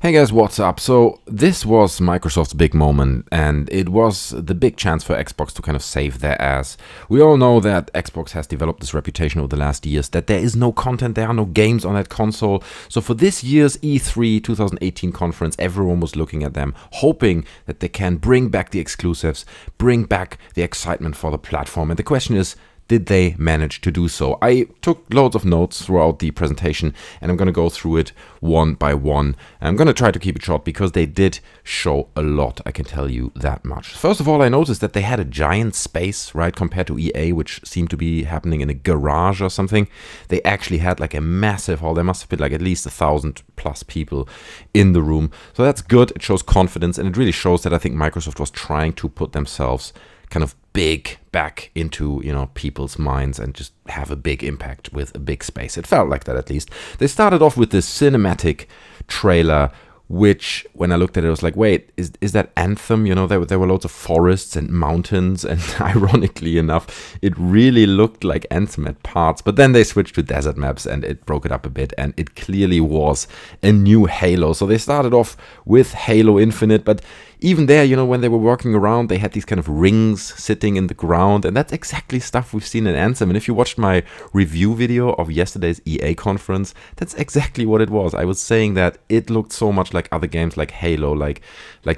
Hey guys, what's up? So this was Microsoft's big moment, and it was the big chance for Xbox to kind of save their ass. We all know that Xbox has developed this reputation over the last years that there is no content, there are no games on that console. So for this year's E3 2018 conference, everyone was looking at them, hoping that they can bring back the exclusives, bring back the excitement for the platform. And the question is, did they manage to do so? I took loads of notes throughout the presentation, and I'm going to go through it one by one. I'm going to try to keep it short because they did show a lot, I can tell you that much. First of all, I noticed that they had a giant space, right, compared to EA, which seemed to be happening in a garage or something. They actually had like a massive hall. There must have been like at least 1,000+ people in the room. So that's good. It shows confidence, and it really shows that I think Microsoft was trying to put themselves kind of big back into, people's minds and just have a big impact with a big space. It felt like that, at least. They started off with this cinematic trailer, which when I looked at it, I was like, wait, is that Anthem? There were loads of forests and mountains, and ironically enough, it really looked like Anthem at parts. But then they switched to desert maps, and it broke it up a bit, and it clearly was a new Halo. So they started off with Halo Infinite, but even there, when they were walking around, they had these kind of rings sitting in the ground, and that's exactly stuff we've seen in Anthem. And if you watched my review video of yesterday's EA conference, that's exactly what it was. I was saying that it looked so much like other games like Halo, like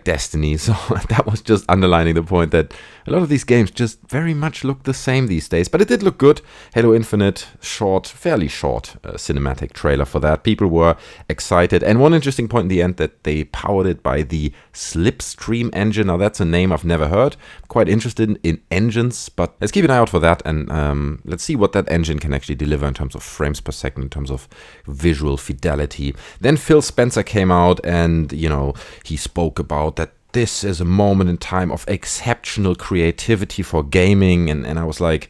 Destiny. So that was just underlining the point that a lot of these games just very much look the same these days. But it did look good. Halo Infinite, fairly short cinematic trailer for that. People were excited. And one interesting point in the end that they powered it by the Slipstream engine. Now that's a name I've never heard. I'm quite interested in engines, but let's keep an eye out for that, and let's see what that engine can actually deliver in terms of frames per second, in terms of visual fidelity. Then Phil Spencer came out, and he spoke about that this is a moment in time of exceptional creativity for gaming, and I was like,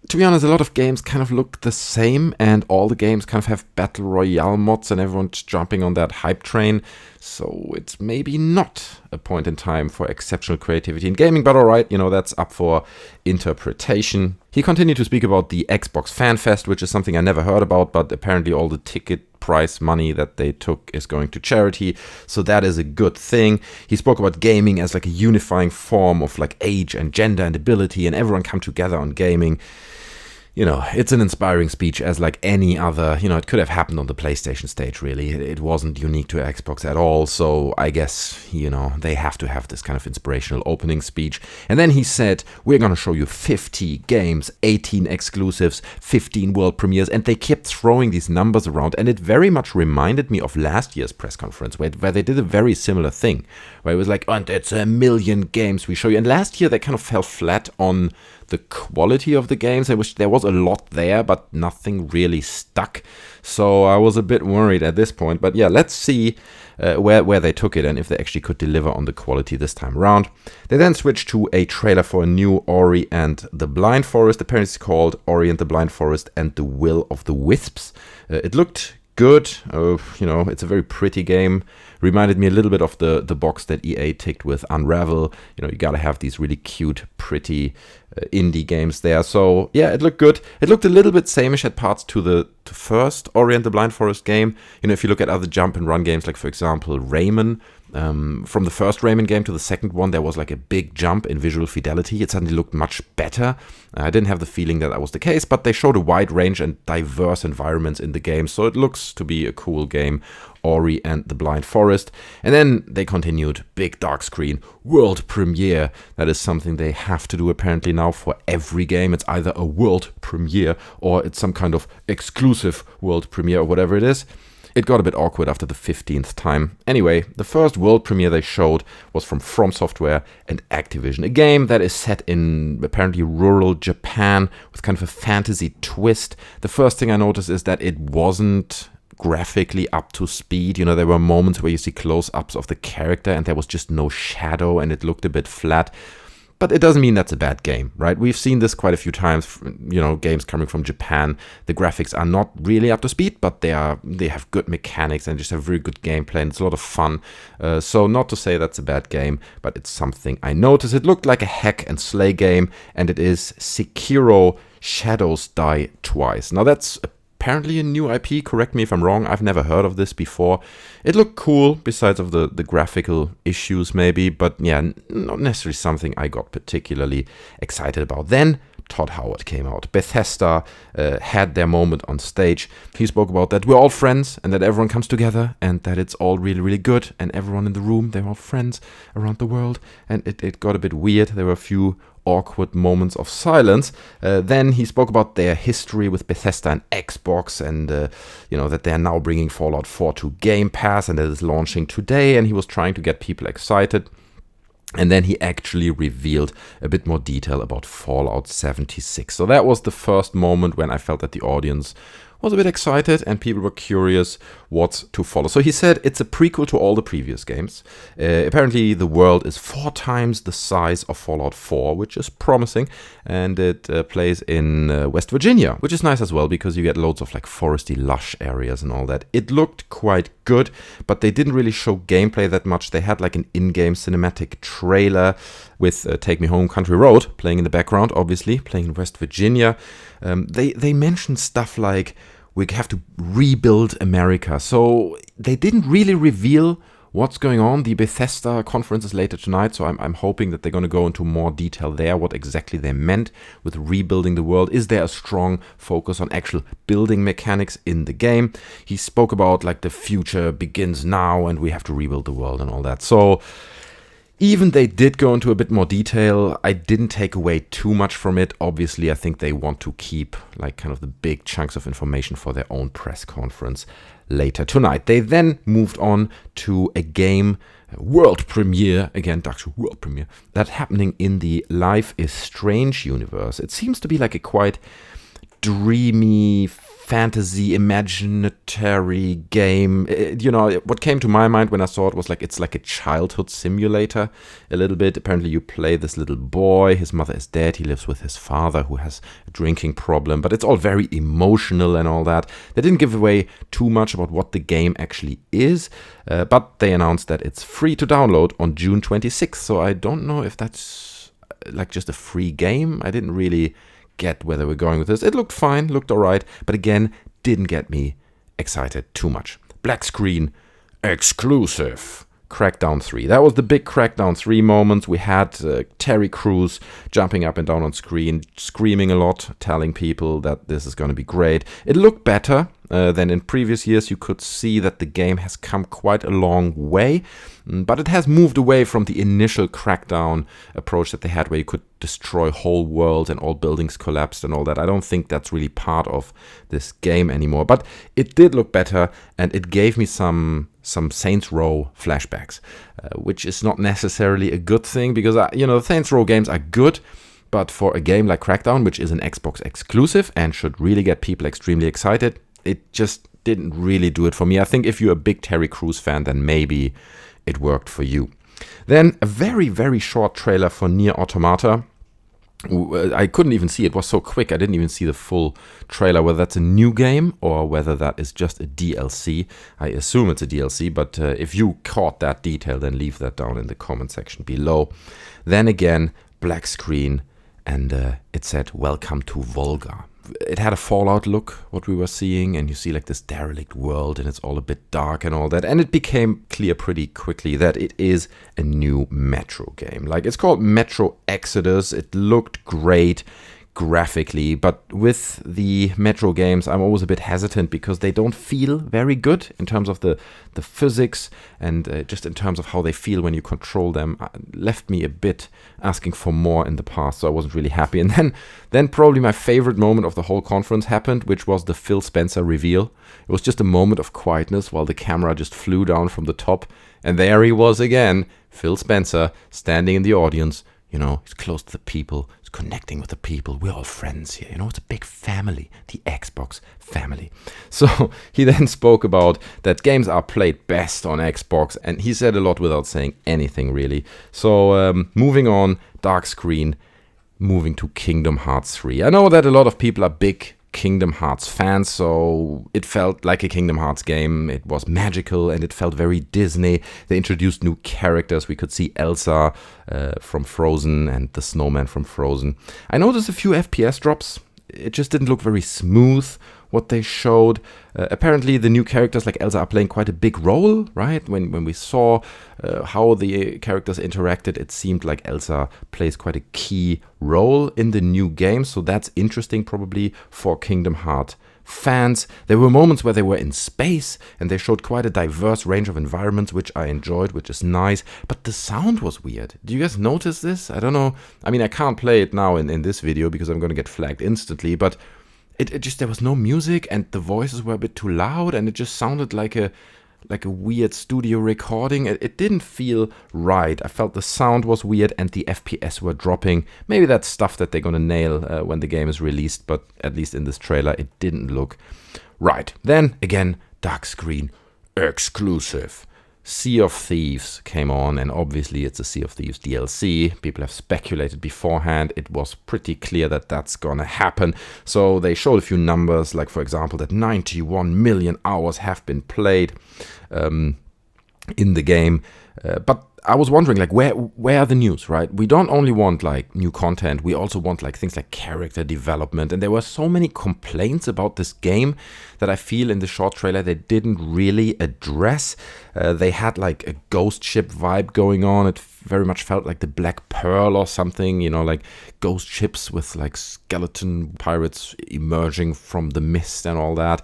to be honest, a lot of games kind of look the same, and all the games kind of have battle royale mods, and everyone's jumping on that hype train. So it's maybe not a point in time for exceptional creativity in gaming, but all right, that's up for interpretation. He continued to speak about the Xbox Fan Fest, which is something I never heard about, but apparently all the ticket price money that they took is going to charity, so that is a good thing. He spoke about gaming as like a unifying form of like age and gender and ability, and everyone come together on gaming. It's an inspiring speech as like any other, it could have happened on the PlayStation stage, really. It wasn't unique to Xbox at all. So I guess, they have to have this kind of inspirational opening speech. And then he said, we're going to show you 50 games, 18 exclusives, 15 world premieres. And they kept throwing these numbers around. And it very much reminded me of last year's press conference where they did a very similar thing, where it was like, and it's 1 million games we show you. And last year they kind of fell flat on the quality of the games. There was a lot there, but nothing really stuck. So I was a bit worried at this point. But yeah, let's see where they took it and if they actually could deliver on the quality this time around. They then switched to a trailer for a new Ori and the Blind Forest. Apparently it's called Ori and the Blind Forest and the Will of the Wisps. It looked good. It's a very pretty game. Reminded me a little bit of the box that EA ticked with Unravel. You gotta have these really cute, pretty indie games there. So yeah, it looked good. It looked a little bit sameish at parts to the first Ori and the Blind Forest game. If you look at other jump and run games, like for example Rayman, from the first Rayman game to the second one, there was like a big jump in visual fidelity. It suddenly looked much better. I didn't have the feeling that was the case, but they showed a wide range and diverse environments in the game, so it looks to be a cool game, Ori and the Blind Forest. And then they continued, big dark screen, world premiere. That is something they have to do apparently now for every game. It's either a world premiere or it's some kind of exclusive world premiere or whatever it is. It got a bit awkward after the 15th time. Anyway, the first world premiere they showed was from Software and Activision, a game that is set in apparently rural Japan with kind of a fantasy twist. The first thing I noticed is that it wasn't graphically up to speed. There were moments where you see close-ups of the character and there was just no shadow and it looked a bit flat. But it doesn't mean that's a bad game, right? We've seen this quite a few times, games coming from Japan. The graphics are not really up to speed, but they have good mechanics and just have very good gameplay, and it's a lot of fun. So not to say that's a bad game, but it's something I noticed. It looked like a hack and slay game, and it is Sekiro Shadows Die Twice. Now that's apparently a new IP, correct me if I'm wrong, I've never heard of this before. It looked cool, besides of the graphical issues maybe, but yeah, not necessarily something I got particularly excited about. Then Todd Howard came out. Bethesda had their moment on stage. He spoke about that we're all friends and that everyone comes together and that it's all really, really good and everyone in the room, they're all friends around the world. And it got a bit weird. There were a few awkward moments of silence. Then he spoke about their history with Bethesda and Xbox and, that they're now bringing Fallout 4 to Game Pass and that it's launching today. And he was trying to get people excited. And then he actually revealed a bit more detail about Fallout 76. So that was the first moment when I felt that the audience was a bit excited and people were curious what to follow. So he said it's a prequel to all the previous games. Apparently the world is 4 times the size of Fallout 4, which is promising. And it plays in West Virginia, which is nice as well because you get loads of like foresty, lush areas and all that. It looked quite good, but they didn't really show gameplay that much. They had like an in-game cinematic trailer with Take Me Home Country Road playing in the background, obviously, playing in West Virginia. They mentioned stuff like we have to rebuild America. So they didn't really reveal what's going on. The Bethesda conference is later tonight, so I'm hoping that they're going to go into more detail there, what exactly they meant with rebuilding the world. Is there a strong focus on actual building mechanics in the game? He spoke about like the future begins now and we have to rebuild the world and all that. So even they did go into a bit more detail, I didn't take away too much from it. Obviously, I think they want to keep like kind of the big chunks of information for their own press conference later tonight. They then moved on to a game world premiere, again, Dark's world premiere, that's happening in the Life is Strange universe. It seems to be like a quite dreamy, fantasy, imaginary game. What came to my mind when I saw it was like it's like a childhood simulator a little bit. Apparently you play this little boy, his mother is dead, he lives with his father who has a drinking problem, but it's all very emotional and all that. They didn't give away too much about what the game actually is, but they announced that it's free to download on June 26th, so I don't know if that's like just a free game. I didn't really get where they were going with this. It looked fine, looked alright, but again, didn't get me excited too much. Black screen, exclusive. Crackdown 3. That was the big Crackdown 3 moment. We had Terry Crews jumping up and down on screen, screaming a lot, telling people that this is going to be great. It looked better than in previous years. You could see that the game has come quite a long way, but it has moved away from the initial Crackdown approach that they had where you could destroy whole worlds and all buildings collapsed and all that. I don't think that's really part of this game anymore, but it did look better and it gave me some Saints Row flashbacks, which is not necessarily a good thing because, the Saints Row games are good, but for a game like Crackdown, which is an Xbox exclusive and should really get people extremely excited, it just didn't really do it for me. I think if you're a big Terry Crews fan, then maybe it worked for you. Then a very, very short trailer for Nier Automata. I couldn't even see it was so quick. I didn't even see the full trailer, whether that's a new game or whether that is just a DLC. I assume it's a DLC, but if you caught that detail, then leave that down in the comment section below. Then again, black screen, and it said, "Welcome to Volga." It had a Fallout look, what we were seeing, and you see like this derelict world and it's all a bit dark and all that. And it became clear pretty quickly that it is a new Metro game. Like, it's called Metro Exodus. It looked great graphically, but with the Metro games, I'm always a bit hesitant because they don't feel very good in terms of the physics and just in terms of how they feel when you control them. Left me a bit asking for more in the past, so I wasn't really happy. And then probably my favorite moment of the whole conference happened, which was the Phil Spencer reveal. It was just a moment of quietness while the camera just flew down from the top, and there he was again, Phil Spencer, standing in the audience. He's close to the people, he's connecting with the people, we're all friends here, it's a big family, the Xbox family. So he then spoke about that games are played best on Xbox, and he said a lot without saying anything really. So moving on, dark screen, moving to Kingdom Hearts 3. I know that a lot of people are big Kingdom Hearts fans, so it felt like a Kingdom Hearts game. It was magical and it felt very Disney. They introduced new characters. We could see Elsa from Frozen and the snowman from Frozen. I noticed a few FPS drops. it just didn't look very smooth what they showed. Apparently the new characters like Elsa are playing quite a big role, right? When we saw how the characters interacted, it seemed like Elsa plays quite a key role in the new game, so that's interesting probably for Kingdom Hearts fans. There were moments where they were in space and they showed quite a diverse range of environments, which I enjoyed, which is nice, but the sound was weird. Do you guys notice this? I don't know. I mean, I can't play it now in this video because I'm going to get flagged instantly, but it just, there was no music and the voices were a bit too loud and it just sounded like a weird studio recording. It didn't feel right. I felt the sound was weird and the FPS were dropping. Maybe that's stuff that they're gonna nail when the game is released, but at least in this trailer it didn't look right. Then again, dark screen exclusive. Sea of Thieves came on, and obviously it's a Sea of Thieves DLC. People have speculated beforehand. It was pretty clear that that's gonna happen. So they showed a few numbers, like for example that 91 million hours have been played in the game. But I was wondering, like, where are the news, right? We don't only want like new content, we also want like things like character development. And there were so many complaints about this game that I feel in the short trailer they didn't really address. They had like a ghost ship vibe going on. It very much felt like the Black Pearl or something, you know, like ghost ships with like skeleton pirates emerging from the mist and all that.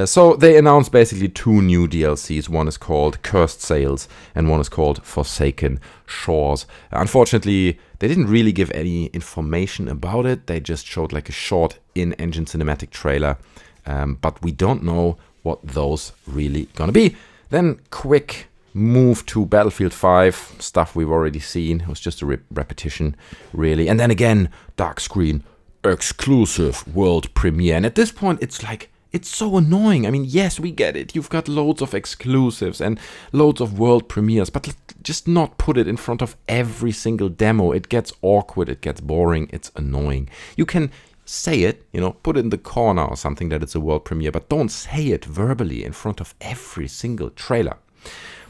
So they announced basically 2 new DLCs. One is called Cursed Sails and one is called Forsaken Shores. Unfortunately, they didn't really give any information about it. They just showed like a short in-engine cinematic trailer, but we don't know what those really gonna be. Then quick move to Battlefield 5, stuff we've already seen. It was just a repetition, really. And then again, dark screen exclusive world premiere. And at this point, it's like, it's so annoying. I mean, yes, we get it. You've got loads of exclusives and loads of world premieres, but just not put it in front of every single demo. It gets awkward, it gets boring, it's annoying. You can say it, you know, put it in the corner or something that it's a world premiere, but don't say it verbally in front of every single trailer.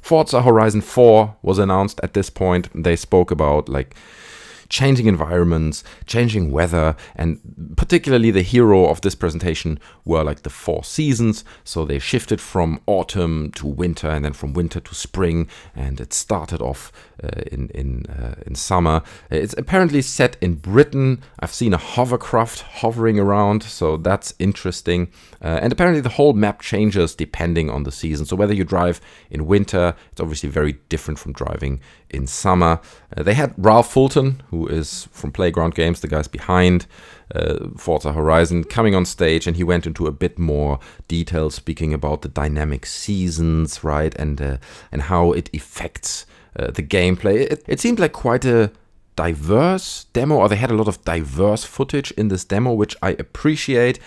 Forza Horizon 4 was announced at this point. They spoke about like changing environments, changing weather, and particularly the hero of this presentation were like the 4 seasons. So they shifted from autumn to winter and then from winter to spring, and it started off in summer. It's apparently set in Britain. I've seen a hovercraft hovering around, so that's interesting. And apparently the whole map changes depending on the season. So whether you drive in winter, it's obviously very different from driving in summer. They had Ralph Fulton, who is from Playground Games, the guys behind Forza Horizon, coming on stage, and he went into a bit more detail, speaking about the dynamic seasons, right, and how it affects the gameplay. It seemed like quite a diverse demo, or they had a lot of diverse footage in this demo, which I appreciate.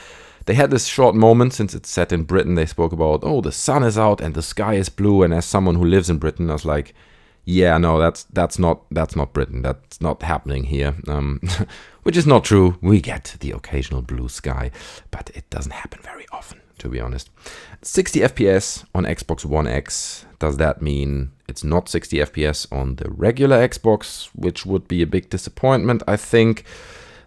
They had this short moment, since it's set in Britain, they spoke about, oh, the sun is out and the sky is blue, and as someone who lives in Britain, I was like, yeah, no, that's not Britain. That's not happening here. Which is not true. We get the occasional blue sky, but it doesn't happen very often, to be honest. 60 FPS on Xbox One X. Does that mean it's not 60 FPS on the regular Xbox, which would be a big disappointment? I think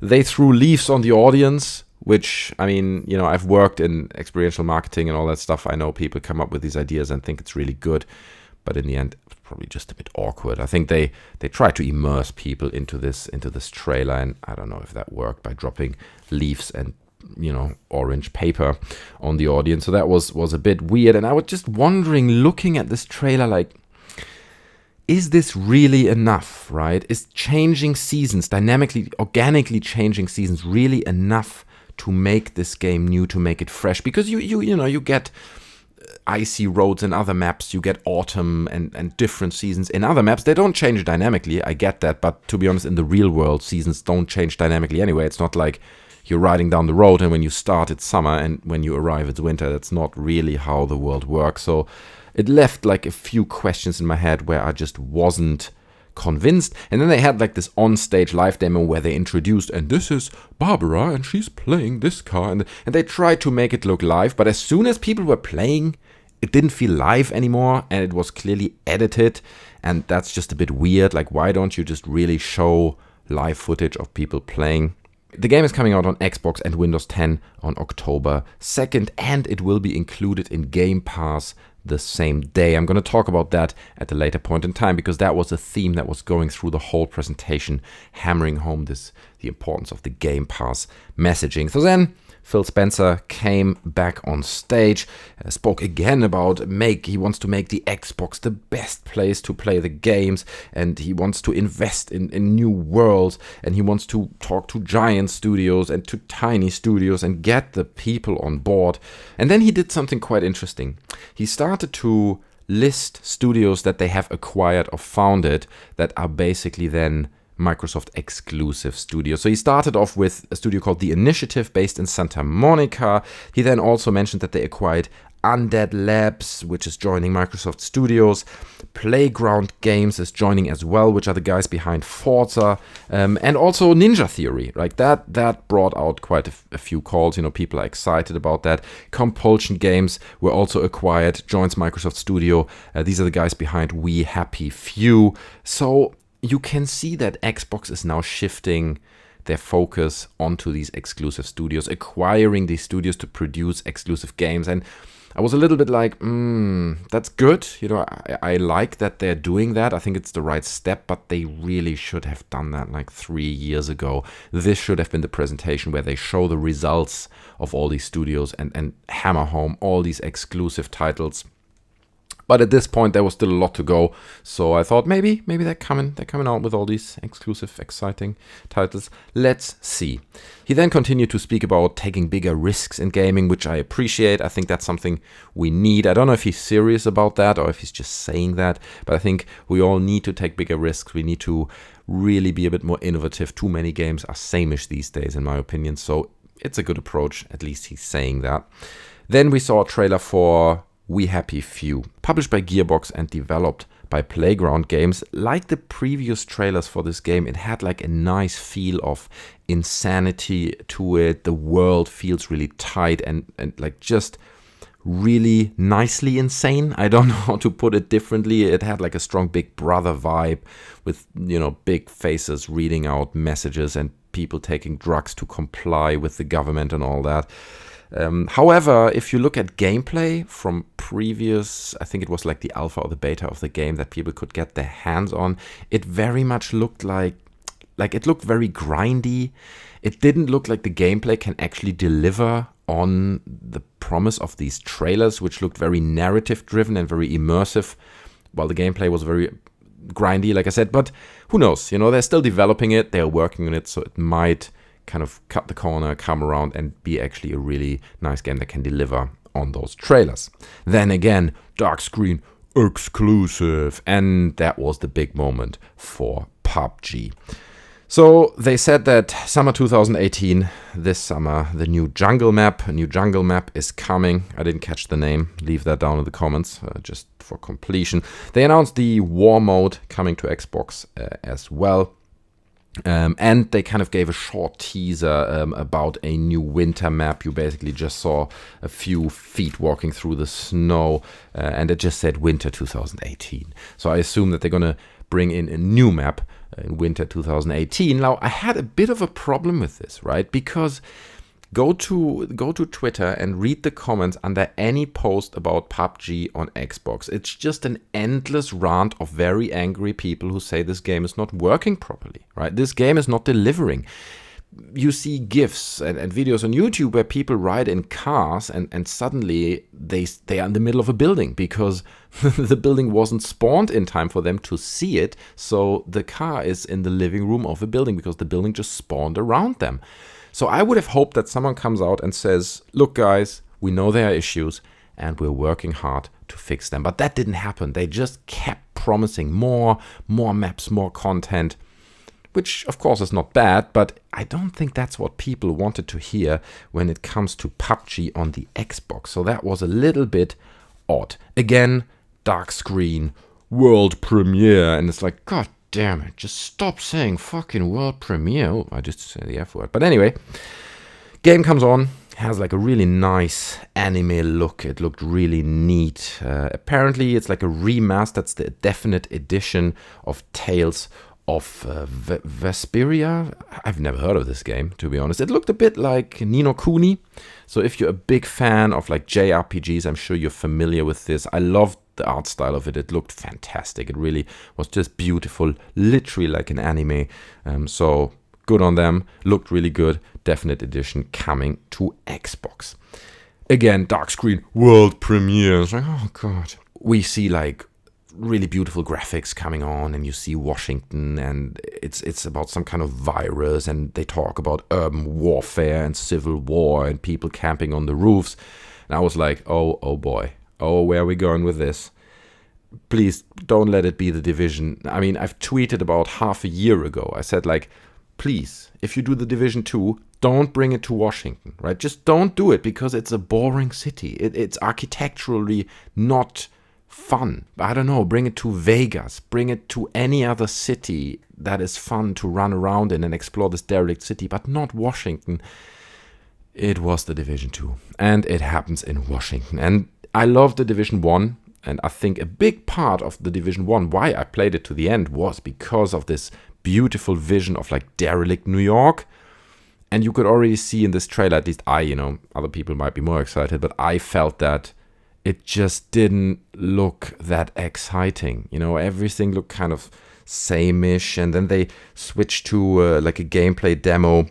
they threw leaves on the audience, which, I mean, you know, I've worked in experiential marketing and all that stuff. I know people come up with these ideas and think it's really good, but in the end, it's probably just a bit awkward. I think they try to immerse people into this trailer, and I don't know if that worked by dropping leaves and, you know, orange paper on the audience. So that was a bit weird. And I was just wondering, looking at this trailer, like, is this really enough, right? Is changing seasons, dynamically, organically changing seasons, really enough to make this game new, to make it fresh? Because you know, you get icy roads in other maps, you get autumn and different seasons in other maps. They don't change dynamically, I get that, but to be honest, in the real world, seasons don't change dynamically anyway. It's not like you're riding down the road and when you start it's summer and when you arrive it's winter. That's not really how the world works. So it left like a few questions in my head where I just wasn't convinced. And then they had like this on-stage live demo where they introduced, and this is Barbara and she's playing this car, and they tried to make it look live, but as soon as people were playing, it didn't feel live anymore, and it was clearly edited, and that's just a bit weird. Like, why don't you just really show live footage of people playing? The game is coming out on Xbox and Windows 10 on October 2nd, and it will be included in Game Pass the same day. I'm going to talk about that at a later point in time, because that was a theme that was going through the whole presentation, hammering home the importance of the Game Pass messaging. So then Phil Spencer came back on stage, spoke again about he wants to make the Xbox the best place to play the games, and he wants to invest in new worlds, and he wants to talk to giant studios and to tiny studios and get the people on board. And then he did something quite interesting. He started to list studios that they have acquired or founded that are basically then Microsoft exclusive studio. So he started off with a studio called The Initiative based in Santa Monica. He then also mentioned that they acquired Undead Labs, which is joining Microsoft Studios. Playground Games is joining as well, which are the guys behind Forza, and also Ninja Theory. Like that brought out quite a few calls. People are excited about that. Compulsion Games were also acquired, joins Microsoft Studio. These are the guys behind We Happy Few. So you can see that Xbox is now shifting their focus onto these exclusive studios, acquiring these studios to produce exclusive games. And I was a little bit like, that's good. I like that they're doing that. I think it's the right step, but they really should have done that like 3 years ago. This should have been the presentation where they show the results of all these studios and hammer home all these exclusive titles. But at this point, there was still a lot to go. So I thought maybe they're coming out with all these exclusive, exciting titles. Let's see. He then continued to speak about taking bigger risks in gaming, which I appreciate. I think that's something we need. I don't know if he's serious about that or if he's just saying that, but I think we all need to take bigger risks. We need to really be a bit more innovative. Too many games are sameish these days, in my opinion. So it's a good approach. At least he's saying that. Then we saw a trailer for We Happy Few, published by Gearbox and developed by Playground Games. Like the previous trailers for this game, it had like a nice feel of insanity to it. The world feels really tight and like just really nicely insane. I don't know how to put it differently. It had like a strong Big Brother vibe with, big faces reading out messages and people taking drugs to comply with the government and all that. However, if you look at gameplay from previous, I think it was like the alpha or the beta of the game that people could get their hands on, it very much looked like it looked very grindy. It didn't look like the gameplay can actually deliver on the promise of these trailers, which looked very narrative driven and very immersive, while the gameplay was very grindy, like I said. But who knows? They're still developing it, they're working on it, so it might kind of cut the corner, come around and be actually a really nice game that can deliver on those trailers. Then again, dark screen exclusive, and that was the big moment for PUBG. So they said that summer 2018, this summer, a new jungle map is coming. I didn't catch the name, leave that down in the comments, just for completion. They announced the war mode coming to Xbox as well. And they kind of gave a short teaser about a new winter map. You basically just saw a few feet walking through the snow, and it just said winter 2018. So I assume that they're going to bring in a new map in winter 2018. Now, I had a bit of a problem with this, right? Because go to Twitter and read the comments under any post about PUBG on Xbox. It's just an endless rant of very angry people who say this game is not working properly, right? This game is not delivering. You see GIFs and videos on YouTube where people ride in cars and suddenly they are in the middle of a building because the building wasn't spawned in time for them to see it. So the car is in the living room of a building because the building just spawned around them. So I would have hoped that someone comes out and says, look guys, we know there are issues and we're working hard to fix them. But that didn't happen. They just kept promising more maps, more content, which of course is not bad, but I don't think that's what people wanted to hear when it comes to PUBG on the Xbox. So that was a little bit odd. Again, dark screen, world premiere, and it's like, God damn it, just stop saying fucking world premiere. Oh, I just said the F word. But anyway, game comes on, has like a really nice anime look. It looked really neat. Apparently, it's like a remaster. That's the definite edition of Tales of Vesperia. I've never heard of this game, to be honest. It looked a bit like Ni no Kuni. So if you're a big fan of like JRPGs, I'm sure you're familiar with this. I loved the art style of it. It looked fantastic. It really was just beautiful, literally like an anime. So good on them. Looked really good. Definite edition coming to Xbox. Again, dark screen, world premiere. It's like, oh god. We see like really beautiful graphics coming on, and you see Washington, and it's about some kind of virus, and they talk about urban warfare and civil war and people camping on the roofs. And I was like, oh boy, where are we going with this? Please don't let it be The Division. I mean, I've tweeted about half a year ago. I said like, please, if you do The Division 2, don't bring it to Washington, right? Just don't do it, because it's a boring city. It's architecturally not fun. I don't know, bring it to Vegas, bring it to any other city that is fun to run around in and explore this derelict city, but not Washington. It was The Division 2, and it happens in Washington. And I love The Division 1, and I think a big part of The Division 1, why I played it to the end, was because of this beautiful vision of like derelict New York. And you could already see in this trailer, at least I, other people might be more excited, but I felt that it just didn't look that exciting. Everything looked kind of same-ish. And then they switched to like a gameplay demo.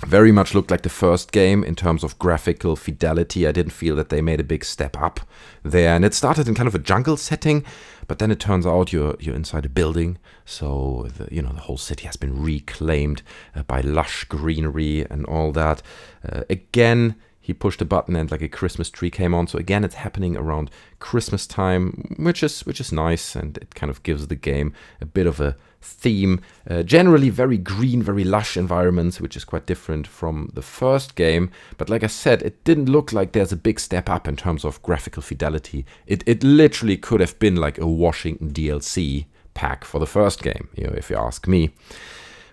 Very much looked like the first game in terms of graphical fidelity. I didn't feel that they made a big step up there. And it started in kind of a jungle setting, but then it turns out you're inside a building. So the whole city has been reclaimed by lush greenery and all that. Again, he pushed a button and like a Christmas tree came on. So again, it's happening around Christmas time, which is nice, and it kind of gives the game a bit of a theme. Generally very green, very lush environments, which is quite different from the first game. But like I said, it didn't look like there's a big step up in terms of graphical fidelity. It literally could have been like a Washington DLC pack for the first game, if you ask me.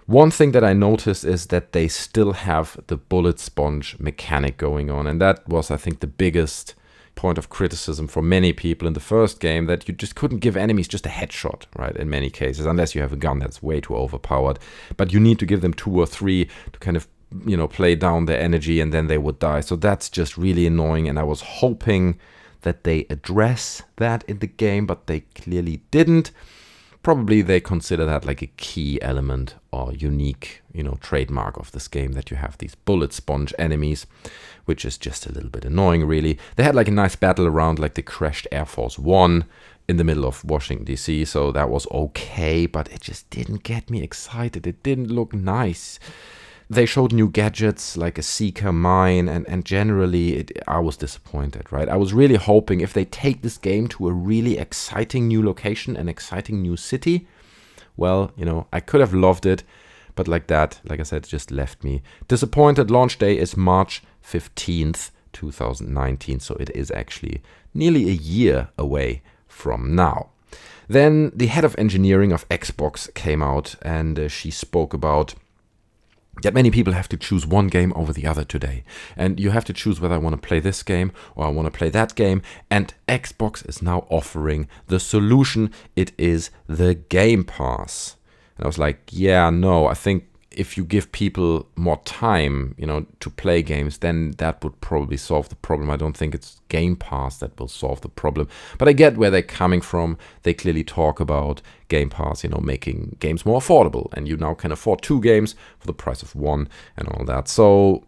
One thing that I noticed is that they still have the bullet sponge mechanic going on. And that was, I think, the biggest point of criticism for many people in the first game, that you just couldn't give enemies just a headshot, right, in many cases, unless you have a gun that's way too overpowered. But you need to give them 2 or 3 to kind of, play down their energy, and then they would die. So that's just really annoying. And I was hoping that they address that in the game, but they clearly didn't. Probably they consider that like a key element or unique, trademark of this game, that you have these bullet sponge enemies, which is just a little bit annoying, really. They had like a nice battle around like the crashed Air Force One in the middle of Washington, D.C., so that was okay, but it just didn't get me excited. It didn't look nice. They showed new gadgets like a seeker mine, and generally I was disappointed, right? I was really hoping if they take this game to a really exciting new location, an exciting new city, well, I could have loved it, but like that, like I said, it just left me disappointed. Launch day is March 15th, 2019, so it is actually nearly a year away from now. Then the head of engineering of Xbox came out, and she spoke about that many people have to choose one game over the other today. And you have to choose whether I want to play this game or I want to play that game. And Xbox is now offering the solution. It is the Game Pass. And I was like, yeah, no, I think if you give people more time, to play games, then that would probably solve the problem. I don't think it's Game Pass that will solve the problem. But I get where they're coming from. They clearly talk about Game Pass, making games more affordable. And you now can afford 2 games for the price of 1 and all that. So,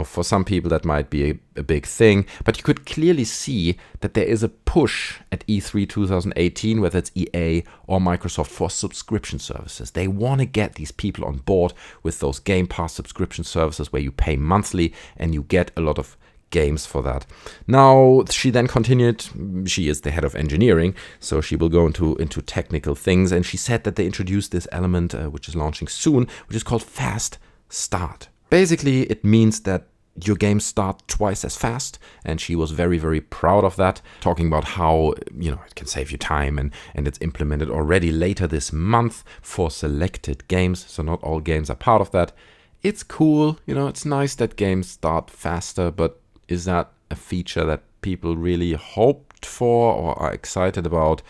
for some people that might be a big thing. But you could clearly see that there is a push at E3 2018, whether it's EA or Microsoft, for subscription services. They want to get these people on board with those Game Pass subscription services where you pay monthly and you get a lot of games for that. Now, she then continued, she is the head of engineering, so she will go into technical things, and she said that they introduced this element, which is launching soon, which is called Fast Start. Basically, it means that your games start twice as fast, and she was very, very proud of that, talking about how, it can save you time, and it's implemented already later this month for selected games, so not all games are part of that. It's cool, it's nice that games start faster, but is that a feature that people really hoped for or are excited about?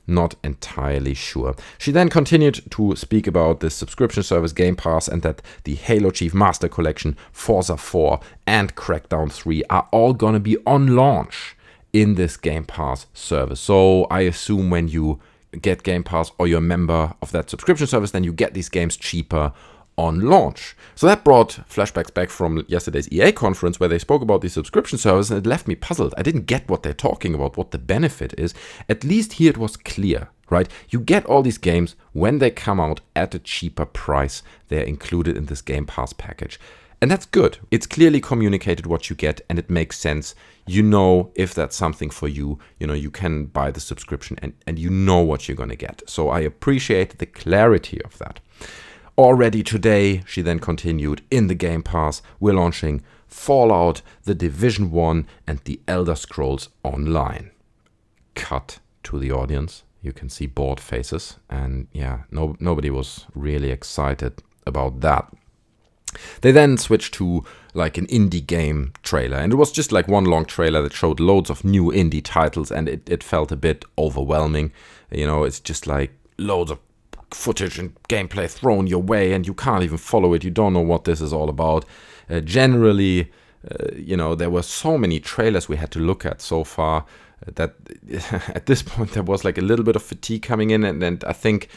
Not entirely sure. She then continued to speak about the subscription service Game Pass and that the Halo Chief Master Collection, Forza 4 and Crackdown 3 are all gonna be on launch in this Game Pass service. So I assume when you get Game Pass or you're a member of that subscription service, then you get these games cheaper on launch. So that brought flashbacks back from yesterday's EA conference where they spoke about the subscription service, and it left me puzzled. I didn't get what they're talking about, what the benefit is. At least here it was clear, right? You get all these games when they come out at a cheaper price. They're included in this Game Pass package. And that's good. It's clearly communicated what you get, and it makes sense. You know if that's something for you. You know, you can buy the subscription and you know what you're going to get. So I appreciate the clarity of that. Already today, she then continued, in the Game Pass, we're launching Fallout, The Division 1, and The Elder Scrolls Online. Cut to the audience. You can see bored faces. And yeah, nobody was really excited about that. They then switched to like an indie game trailer, and it was just like one long trailer that showed loads of new indie titles, and it felt a bit overwhelming. You know, it's just like loads of footage and gameplay thrown your way, and you can't even follow it. You don't know what this is all about. Generally, you know, there were so many trailers we had to look at so far that at this point there was like a little bit of fatigue coming in, and I think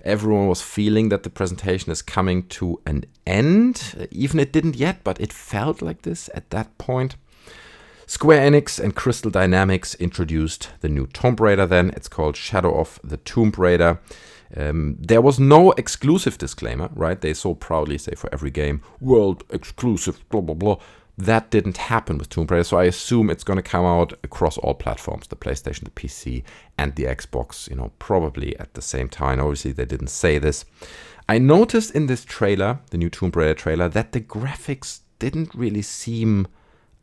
everyone was feeling that the presentation is coming to an end. Even it didn't yet, but it felt like this at that point. Square Enix and Crystal Dynamics introduced the new Tomb Raider then. It's called Shadow of the Tomb Raider. There was no exclusive disclaimer, right? They so proudly say for every game, world exclusive, blah, blah, blah. That didn't happen with Tomb Raider, so I assume it's going to come out across all platforms, the PlayStation, the PC, and the Xbox, you know, probably at the same time. Obviously, they didn't say this. I noticed in this trailer, the new Tomb Raider trailer, that the graphics didn't really seem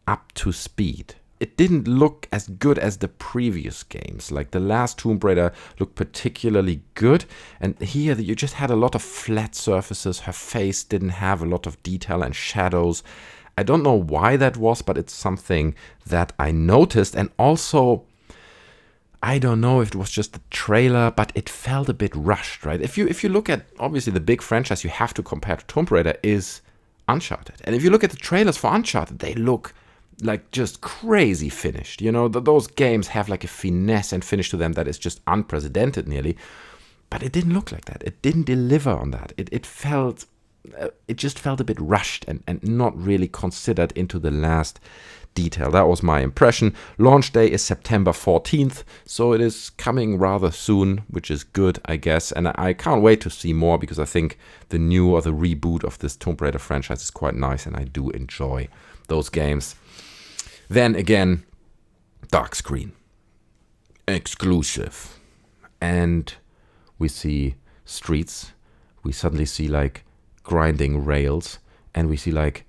up to speed. It didn't look as good as the previous games. Like the last Tomb Raider looked particularly good, and here you just had a lot of flat surfaces. Her face didn't have a lot of detail and shadows. I don't know why that was, but it's something that I noticed. And also, I don't know if it was just the trailer, but it felt a bit rushed, right? If you look at, obviously, the big franchise you have to compare to Tomb Raider is Uncharted. And if you look at the trailers for Uncharted, they look like just crazy finished. You know, those games have like a finesse and finish to them that is just unprecedented nearly. But it didn't look like that. It didn't deliver on that. It just felt a bit rushed and not really considered into the last detail. That was my impression. Launch day is September 14th, so it is coming rather soon, which is good, I guess. And I can't wait to see more, because I think the new or the reboot of this Tomb Raider franchise is quite nice, and I do enjoy those games. Then again, dark screen. Exclusive. And we see streets. We suddenly see like grinding rails, and we see like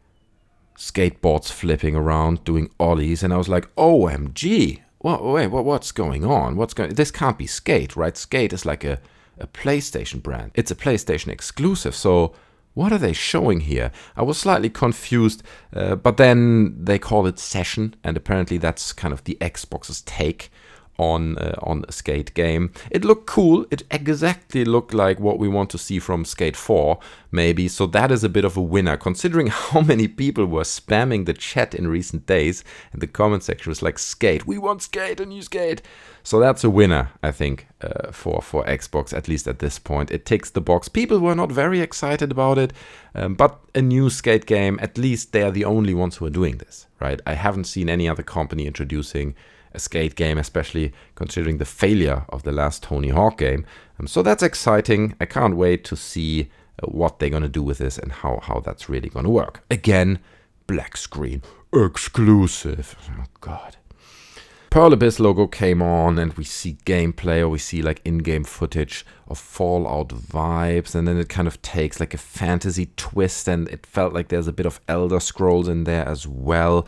skateboards flipping around doing ollies, and I was like, OMG, what's going on? This can't be Skate, right? Skate is like a PlayStation brand. It's a PlayStation exclusive, so what are they showing here? I was slightly confused, but then they call it Session, and apparently that's kind of the Xbox's take on a Skate game. It looked cool. It exactly looked like what we want to see from Skate 4, maybe. So that is a bit of a winner, considering how many people were spamming the chat in recent days. And the comment section was like, Skate, we want Skate, a new Skate. So that's a winner, I think, for Xbox, at least at this point. It ticks the box. People were not very excited about it, but a new Skate game, at least they are the only ones who are doing this, right? I haven't seen any other company introducing a Skate game, especially considering the failure of the last Tony Hawk game. So that's exciting. I can't wait to see what they're going to do with this and how that's really going to work. Again, black screen, exclusive. Oh, God. Pearl Abyss logo came on, and we see gameplay, or we see like in-game footage of Fallout vibes, and then it kind of takes like a fantasy twist, and it felt like there's a bit of Elder Scrolls in there as well.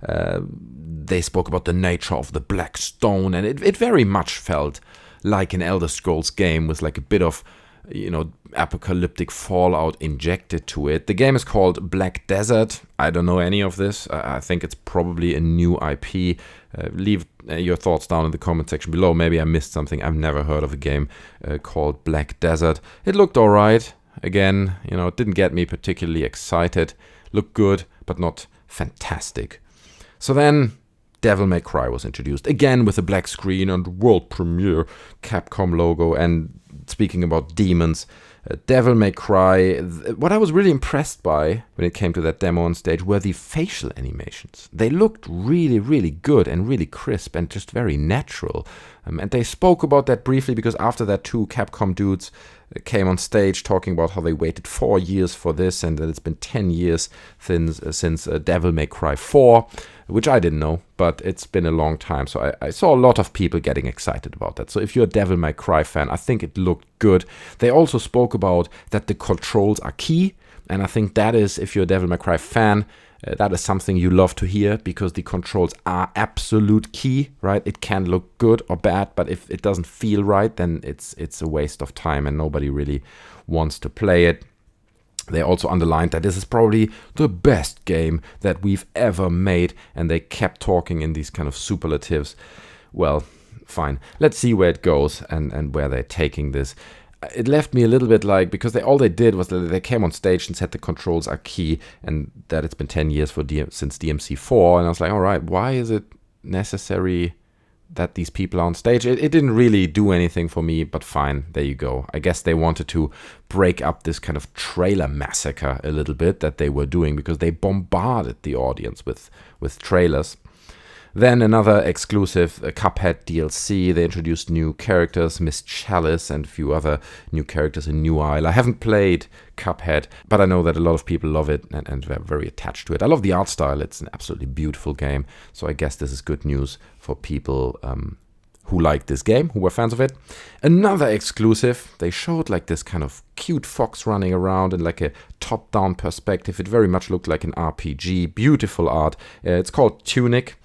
They spoke about the nature of the Black Stone, and it very much felt like an Elder Scrolls game with like a bit of, you know, apocalyptic Fallout injected to it. The game is called Black Desert. I don't know any of this. I think it's probably a new IP. Leave your thoughts down in the comment section below. Maybe I missed something. I've never heard of a game called Black Desert. It looked alright. Again, it didn't get me particularly excited. Looked good, but not fantastic. So then Devil May Cry was introduced, again with a black screen and world premiere Capcom logo. And speaking about demons, Devil May Cry, what I was really impressed by when it came to that demo on stage were the facial animations. They looked really, really good and really crisp and just very natural. And they spoke about that briefly because after that 2 Capcom dudes came on stage talking about how they waited 4 years for this and that it's been 10 years since Devil May Cry 4, which I didn't know, but it's been a long time. So I saw a lot of people getting excited about that. So if you're a Devil May Cry fan, I think it looked good. They also spoke about that the controls are key, and I think that is, if you're a Devil May Cry fan, that is something you love to hear, because the controls are absolute key, right? It can look good or bad, but if it doesn't feel right, then it's a waste of time and nobody really wants to play it. They also underlined that this is probably the best game that we've ever made, and they kept talking in these kind of superlatives. Well, fine. Let's see where it goes and where they're taking this. It left me a little bit like, because all they did was that they came on stage and said the controls are key and that it's been 10 years since DMC4, and I was like, all right, why is it necessary that these people are on stage? It didn't really do anything for me, but fine, there you go. I guess they wanted to break up this kind of trailer massacre a little bit that they were doing, because they bombarded the audience with trailers. Then another exclusive CUPHEAD DLC. They introduced new characters, Miss Chalice and a few other new characters in New Isle. I haven't played CUPHEAD, but I know that a lot of people love it and they're very attached to it. I love the art style. It's an absolutely beautiful game. So I guess this is good news for people who like this game, who were fans of it. Another exclusive, they showed like this kind of cute fox running around in like a top-down perspective. It very much looked like an RPG, beautiful art. It's called Tunic.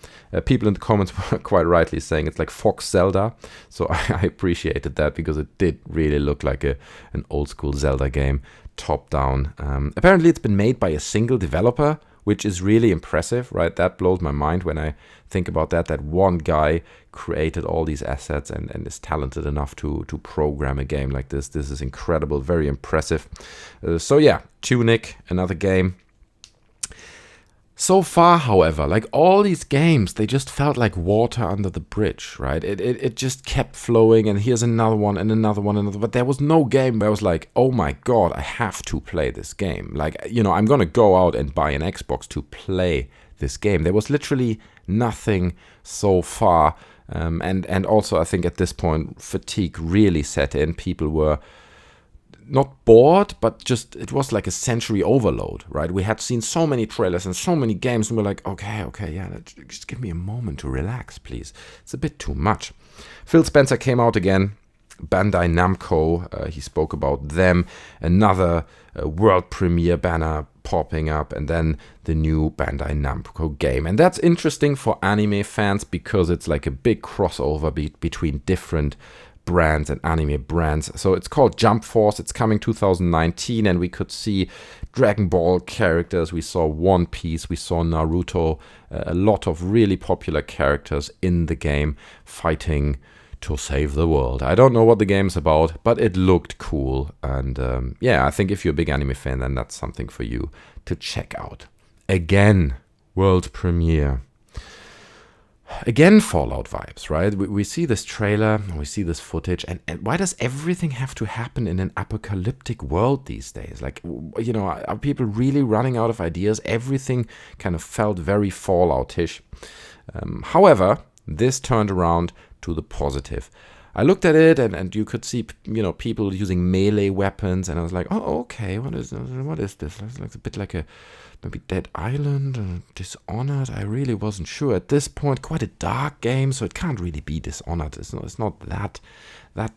People in the comments were quite rightly saying it's like Fox Zelda. So I appreciated that, because it did really look like an old-school Zelda game, top-down. Apparently it's been made by a single developer, which is really impressive, right? That blows my mind when I think about that one guy created all these assets and is talented enough to program a game like this. This is incredible, very impressive. So yeah, Tunic, another game. So far, however, like all these games, they just felt like water under the bridge, right? It just kept flowing, and here's another one and another one, but there was no game where I was like, oh my god, I have to play this game. Like, I'm gonna go out and buy an Xbox to play this game. There was literally nothing so far, and also I think at this point fatigue really set in. People were not bored, but just it was like a sensory overload, right? We had seen so many trailers and so many games, and we're like, okay, yeah, just give me a moment to relax, please. It's a bit too much. Phil Spencer came out again. Bandai Namco, he spoke about them. Another world premiere banner popping up, and then the new Bandai Namco game. And that's interesting for anime fans, because it's like a big crossover between different brands and anime brands. So it's called Jump Force. It's coming 2019, and we could see Dragon Ball characters. We saw One Piece. We saw Naruto. A lot of really popular characters in the game fighting to save the world. I don't know what the game's about, but it looked cool. And yeah, I think if you're a big anime fan, then that's something for you to check out. Again, world premiere. Again, Fallout vibes, right? We see this trailer, we see this footage, and why does everything have to happen in an apocalyptic world these days? Like, are people really running out of ideas? Everything kind of felt very Fallout-ish. However, this turned around to the positive. I looked at it, and you could see, people using melee weapons, and I was like, oh, okay, what is this? It's like a bit like maybe Dead Island or Dishonored. I really wasn't sure at this point. Quite a dark game, so it can't really be Dishonored. It's not that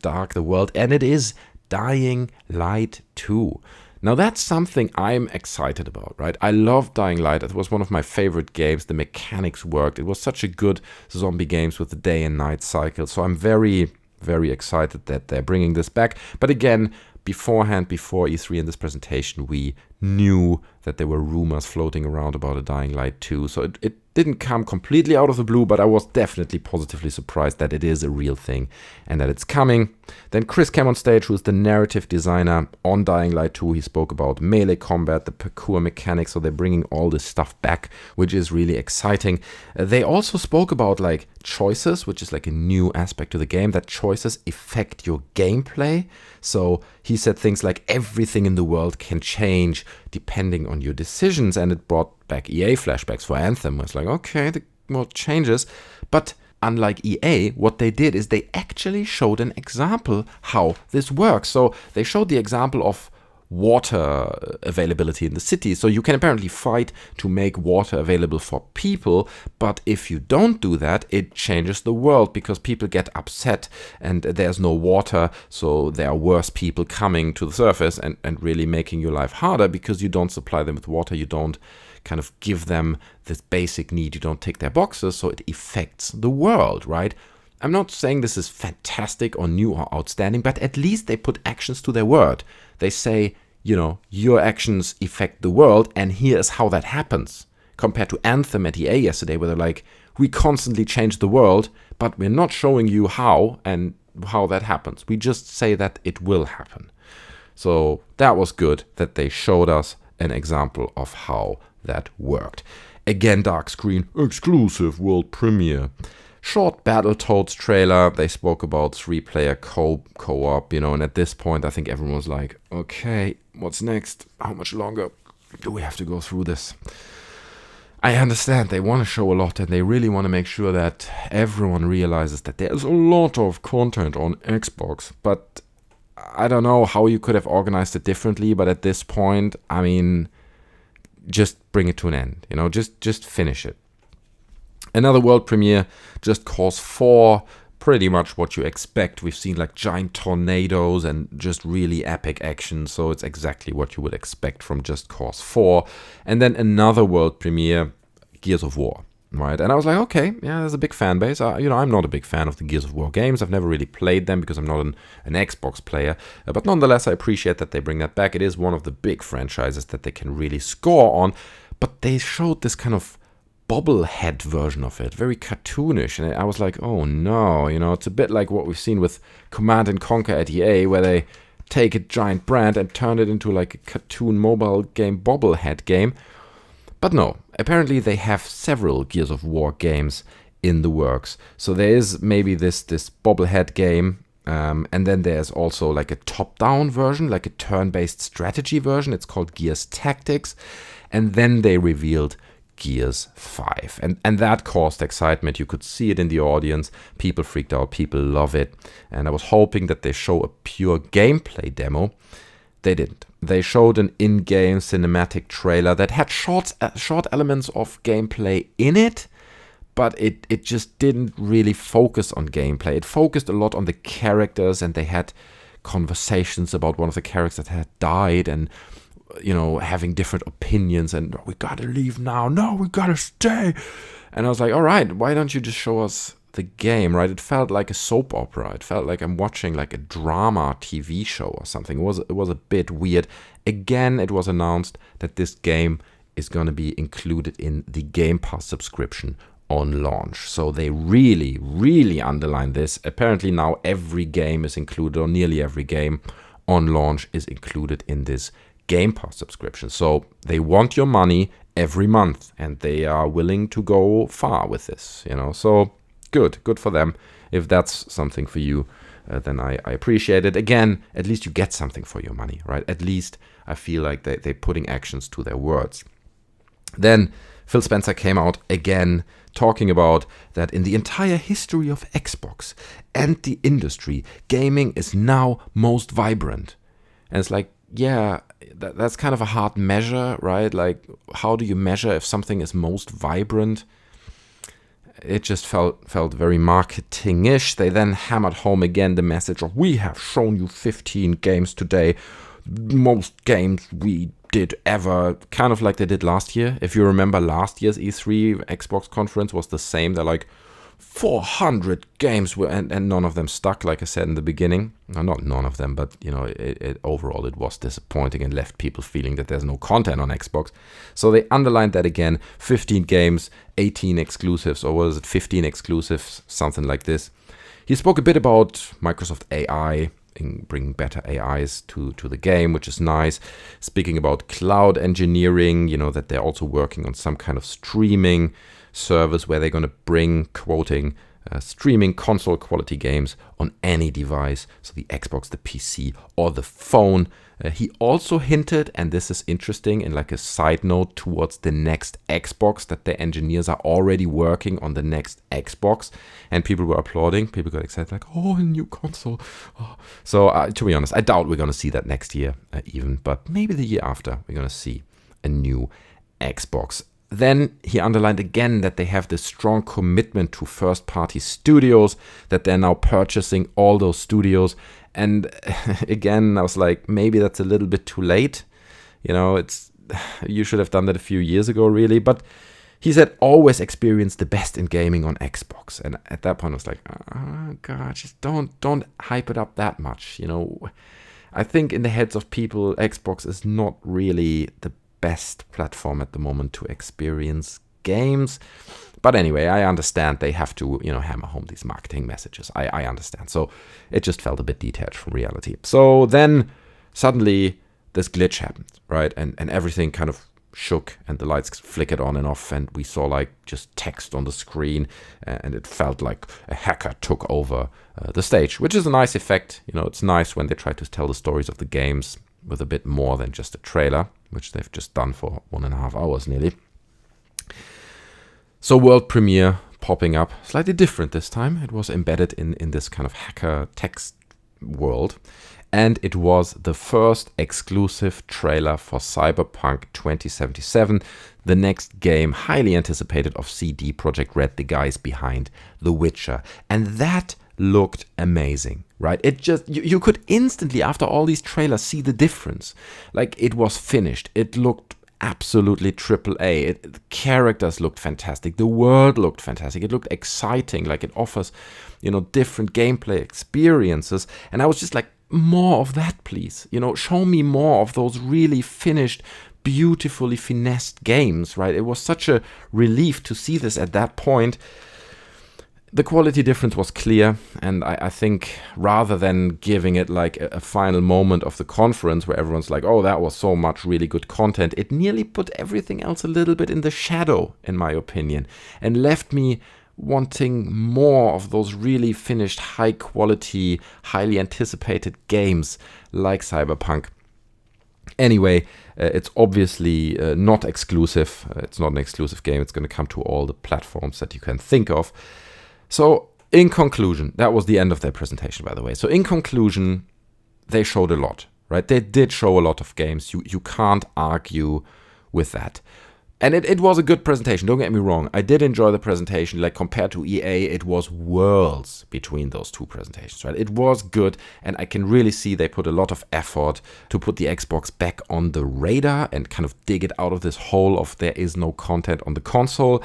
dark, the world, and it is Dying Light 2. Now that's something I'm excited about, right? I love Dying Light. It was one of my favorite games. The mechanics worked. It was such a good zombie games with the day and night cycle. So I'm very, very excited that they're bringing this back. But again, beforehand, before E3 in this presentation, we knew that there were rumors floating around about a Dying Light 2. So it didn't come completely out of the blue, but I was definitely positively surprised that it is a real thing and that it's coming. Then Chris came on stage, who is the narrative designer on Dying Light 2. He spoke about melee combat, the parkour mechanics, so they're bringing all this stuff back, which is really exciting. They also spoke about like choices, which is like a new aspect to the game, that choices affect your gameplay. So he said things like everything in the world can change depending on your decisions, and it brought back EA flashbacks for Anthem. It's like, okay, the world changes, but unlike EA, what they did is they actually showed an example how this works. So they showed the example of water availability in the city. So you can apparently fight to make water available for people, but if you don't do that, it changes the world because people get upset and there's no water, so there are worse people coming to the surface and really making your life harder because you don't supply them with water, you don't kind of give them this basic need, you don't tick their boxes, so it affects the world, right? I'm not saying this is fantastic or new or outstanding, but at least they put actions to their word. They say, you know, your actions affect the world, and here's how that happens. Compared to Anthem at EA yesterday, where they're like, we constantly change the world, but we're not showing you how and how that happens. We just say that it will happen. So that was good that they showed us an example of how that worked. Again, dark screen, exclusive world premiere. Short Battletoads trailer. They spoke about 3-player co-op, you know, and at this point I think everyone was like, okay, what's next? How much longer do we have to go through this? I understand they want to show a lot and they really want to make sure that everyone realizes that there's a lot of content on Xbox, but I don't know how you could have organized it differently, but at this point, I mean, just bring it to an end, you know, just finish it. Another world premiere, Just Cause 4, pretty much what you expect. We've seen like giant tornadoes and just really epic action, so it's exactly what you would expect from Just Cause 4. And then another world premiere, Gears of War, right? And I was like, okay, yeah, there's a big fan base. You know, I'm not a big fan of the Gears of War games. I've never really played them because I'm not an Xbox player. But nonetheless, I appreciate that they bring that back. It is one of the big franchises that they can really score on. But they showed this kind of bobblehead version of it, very cartoonish, and I was like, oh no, you know, it's a bit like what we've seen with Command and Conquer at EA, where they take a giant brand and turn it into like a cartoon mobile game bobblehead game. But no, apparently they have several Gears of War games in the works. So there is maybe this bobblehead game, and then there's also like a top-down version, like a turn-based strategy version. It's called Gears Tactics, and then they revealed Gears 5. And that caused excitement. You could see it in the audience. People freaked out. People love it. And I was hoping that they show a pure gameplay demo. They didn't. They showed an in-game cinematic trailer that had short elements of gameplay in it, but it just didn't really focus on gameplay. It focused a lot on the characters, and they had conversations about one of the characters that had died, and you know, having different opinions, and we gotta leave now, no, we gotta stay. And I was like, all right, why don't you just show us the game, right? It felt like a soap opera. It felt like I'm watching like a drama TV show or something. It was a bit weird. Again, it was announced that this game is going to be included in the Game Pass subscription on launch. So they really, really underline this. Apparently now every game is included, or nearly every game on launch is included in this Game Pass subscription. So they want your money every month, and they are willing to go far with this, you know. So good for them. If that's something for you, then I appreciate it. Again, at least you get something for your money, right? At least I feel like they're putting actions to their words. Then Phil Spencer came out again talking about that in the entire history of Xbox and the industry, gaming is now most vibrant. And it's like, yeah, that's kind of a hard measure, right? Like, how do you measure if something is most vibrant? It just felt very marketing-ish. They then hammered home again the message of, we have shown you 15 games today, most games we did ever, kind of like they did last year. If you remember last year's E3 Xbox conference was the same. They're like, 400 games were, and none of them stuck, like I said in the beginning. No, not none of them, but overall it was disappointing and left people feeling that there's no content on Xbox. So they underlined that again: 15 games, 18 exclusives, or was it 15 exclusives, something like this. He spoke a bit about Microsoft AI, bringing better AIs to the game, which is nice. Speaking about cloud engineering, that they're also working on some kind of streaming service where they're going to bring, quoting, streaming console quality games on any device, so the Xbox, the PC, or the phone. He also hinted, and this is interesting, in like a side note towards the next Xbox, that the engineers are already working on the next Xbox, and people were applauding. People got excited, like, oh, a new console. Oh. So to be honest, I doubt we're going to see that next year even, but maybe the year after we're going to see a new Xbox. Then he underlined again that they have this strong commitment to first-party studios, that they're now purchasing all those studios. And again, I was like, maybe that's a little bit too late. You should have done that a few years ago, really. But he said, always experience the best in gaming on Xbox. And at that point, I was like, oh, God, just don't hype it up that much. I think in the heads of people, Xbox is not really the best platform at the moment to experience games. But anyway, I understand they have to, hammer home these marketing messages. I understand. So it just felt a bit detached from reality. So then suddenly this glitch happened, right? And everything kind of shook and the lights flickered on and off, and we saw like just text on the screen, and it felt like a hacker took over the stage, which is a nice effect. It's nice when they try to tell the stories of the games with a bit more than just a trailer, which they've just done for 1.5 hours nearly. So world premiere popping up, slightly different this time. It was embedded in this kind of hacker text world. And it was the first exclusive trailer for Cyberpunk 2077, the next game highly anticipated of CD Projekt Red, the guys behind The Witcher. And that looked amazing, right? It just, you could instantly, after all these trailers, see the difference. Like, it was finished. It looked absolutely AAA. The characters looked fantastic. The world looked fantastic. It looked exciting. Like, it offers, different gameplay experiences. And I was just like, more of that, please. Show me more of those really finished, beautifully finessed games, right? It was such a relief to see this at that point. The quality difference was clear, and I think rather than giving it like a final moment of the conference where everyone's like, oh, that was so much really good content, it nearly put everything else a little bit in the shadow, in my opinion, and left me wanting more of those really finished, high quality, highly anticipated games like Cyberpunk. Anyway, it's obviously not exclusive. It's not an exclusive game. It's going to come to all the platforms that you can think of. So, in conclusion, that was the end of their presentation, by the way. So, in conclusion, they showed a lot, right? They did show a lot of games. You can't argue with that. And it was a good presentation, don't get me wrong. I did enjoy the presentation. Like, compared to EA, it was worlds between those two presentations, right? It was good, and I can really see they put a lot of effort to put the Xbox back on the radar and kind of dig it out of this hole of there is no content on the console.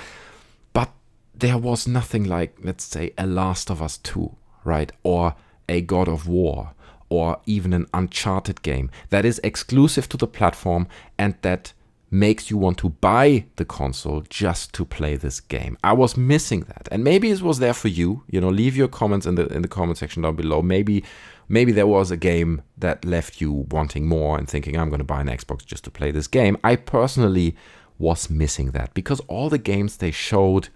But there was nothing like, let's say, a Last of Us 2, right? Or a God of War, or even an Uncharted game that is exclusive to the platform and that makes you want to buy the console just to play this game. I was missing that. And maybe it was there for you. Leave your comments in the comment section down below. Maybe there was a game that left you wanting more and thinking, I'm going to buy an Xbox just to play this game. I personally was missing that because all the games they showed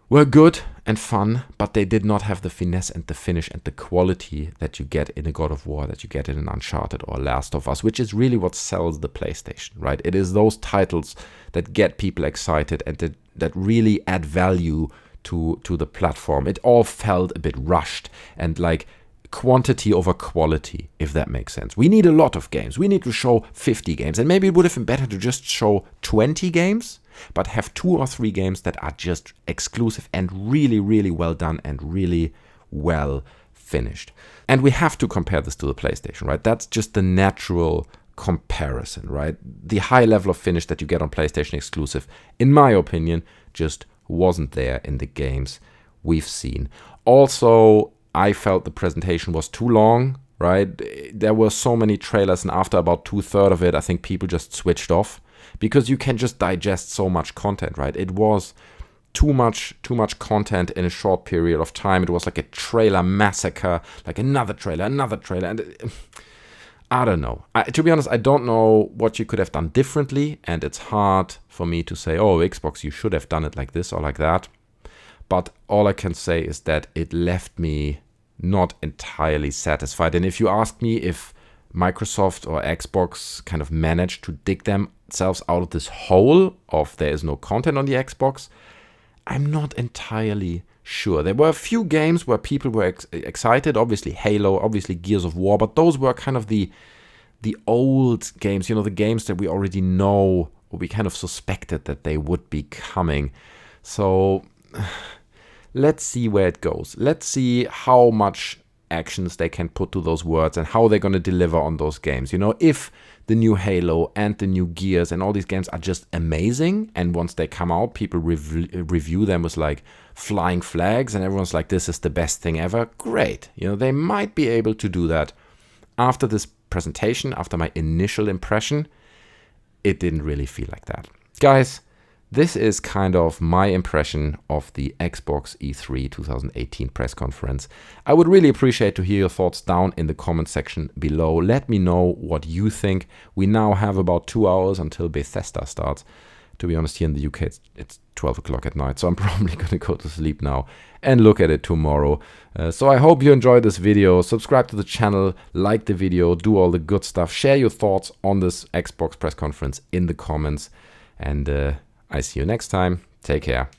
were good and fun, but they did not have the finesse and the finish and the quality that you get in a God of War, that you get in an Uncharted or Last of Us, which is really what sells the PlayStation, right? It is those titles that get people excited and that really add value to the platform. It all felt a bit rushed and like quantity over quality, if that makes sense. We need a lot of games. We need to show 50 games, and maybe it would have been better to just show 20 games, but have 2 or 3 games that are just exclusive and really, really well done and really well finished. And we have to compare this to the PlayStation, right? That's just the natural comparison, right? The high level of finish that you get on PlayStation exclusive, in my opinion, just wasn't there in the games we've seen. Also, I felt the presentation was too long, right? There were so many trailers, and after about 2/3 of it, I think people just switched off, because you can just digest so much content, right? It was too much content in a short period of time. It was like a trailer massacre, like another trailer, and I don't know. To be honest, I don't know what you could have done differently, and it's hard for me to say, oh, Xbox, you should have done it like this or like that. But all I can say is that it left me not entirely satisfied. And if you ask me if Microsoft or Xbox kind of managed to dig themselves out of this hole of there is no content on the Xbox, I'm not entirely sure. There were a few games where people were excited, obviously Halo, obviously Gears of War, but those were kind of the old games, you know, the games that we already know, or we kind of suspected that they would be coming. So let's see where it goes. Let's see how much actions they can put to those words and how they're going to deliver on those games. You know, if the new Halo and the new Gears and all these games are just amazing, and once they come out, people review them with like flying flags and everyone's like, this is the best thing ever, great. You know, they might be able to do that. After this presentation, after my initial impression, it didn't really feel like that. Guys, this is kind of my impression of the Xbox E3 2018 press conference. I would really appreciate to hear your thoughts down in the comment section below. Let me know what you think. We now have about 2 hours until Bethesda starts. To be honest, here in the UK, it's 12 o'clock at night, so I'm probably going to go to sleep now and look at it tomorrow. So I hope you enjoyed this video. Subscribe to the channel, like the video, do all the good stuff. Share your thoughts on this Xbox press conference in the comments. And I see you next time. Take care.